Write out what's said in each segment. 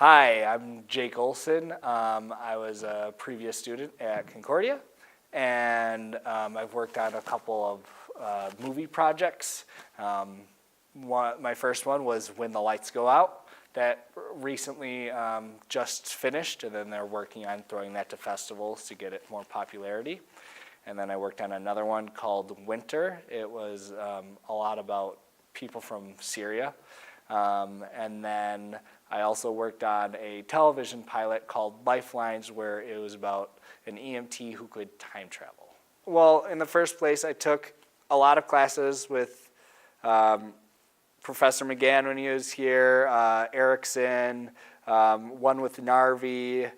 Hi, I'm Jake Olsen. I was a previous student at Concordia, and I've worked on a couple of movie projects. My first one was When the Lights Go Out. That recently just finished, and then they're working on throwing that to festivals to get it more popularity. And then I worked on another one called Winter. It was a lot about people from Syria. And then I also worked on a television pilot called Lifelines, where it was about an EMT who could time travel. Well, in the first place, I took a lot of classes with Professor McGann when he was here, Erickson, one with Narvi,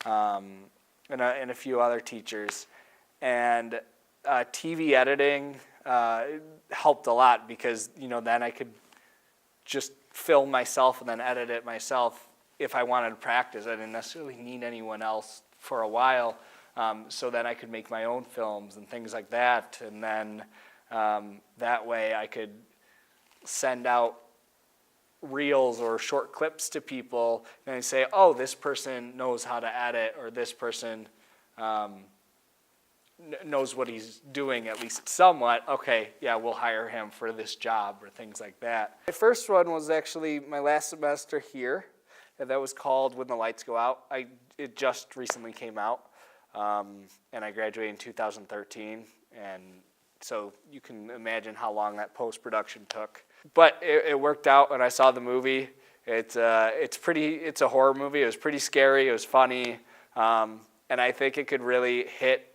and a few other teachers. And TV editing helped a lot because, then I could just film myself and then edit it myself if I wanted to practice. I didn't necessarily need anyone else for a while, so then I could make my own films and things like that. And then that way I could send out reels or short clips to people and they say, oh, this person knows how to edit, or this person knows what he's doing at least somewhat. Okay, yeah, we'll hire him for this job, or things like that. My first one was actually my last semester here, and that was called When the Lights Go Out. It just recently came out, and I graduated in 2013, and so you can imagine how long that post-production took. But it worked out when I saw the movie. It's a horror movie. It was pretty scary. It was funny, and I think it could really hit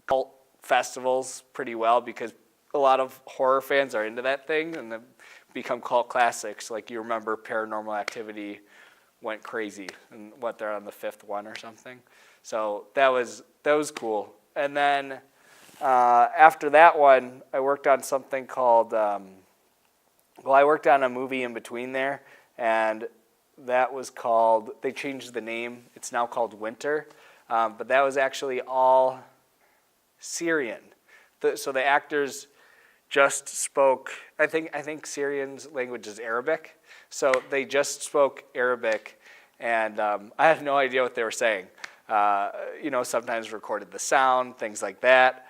cult festivals pretty well, because a lot of horror fans are into that thing and they become cult classics. Like, you remember Paranormal Activity went crazy, and they're on the 5th one or something. So that was cool. And then after that one, I worked on something called, I worked on a movie in between there, and that was called, they changed the name, it's now called Winter. But that was actually all Syrian. So the actors just spoke, I think Syrian's language is Arabic. So they just spoke Arabic, and I had no idea what they were saying. Sometimes recorded the sound, things like that.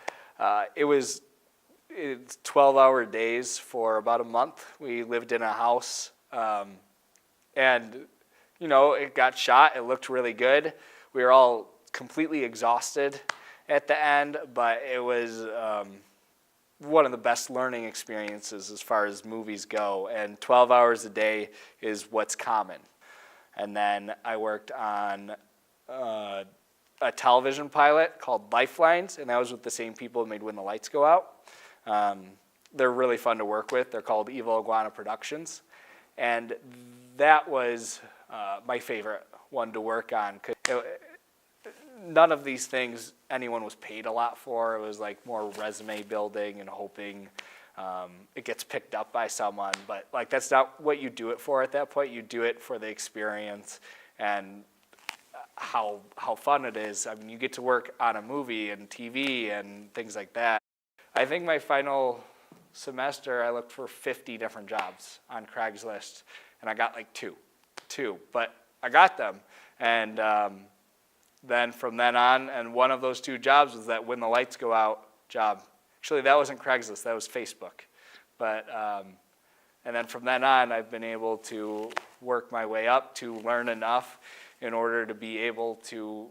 It's 12-hour days for about a month. We lived in a house, and it got shot. It looked really good. We were all completely exhausted at the end, but it was one of the best learning experiences as far as movies go, and 12 hours a day is what's common. And then I worked on a television pilot called Lifelines, and that was with the same people who made When the Lights Go Out. They're really fun to work with. They're called Evil Iguana Productions, and that was my favorite one to work on. None of these things anyone was paid a lot for. It was like more resume building and hoping it gets picked up by someone. But that's not what you do it for at that point. You do it for the experience and how fun it is. I mean, you get to work on a movie and TV and things like that. I think my final semester I looked for 50 different jobs on Craigslist, and I got like two, but I got them. And then from then on, and one of those 2 jobs was that When the Lights Go Out job. Actually, that wasn't Craigslist, that was Facebook. But, and then from then on, I've been able to work my way up to learn enough in order to be able to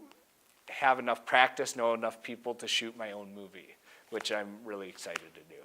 have enough practice, know enough people to shoot my own movie, which I'm really excited to do.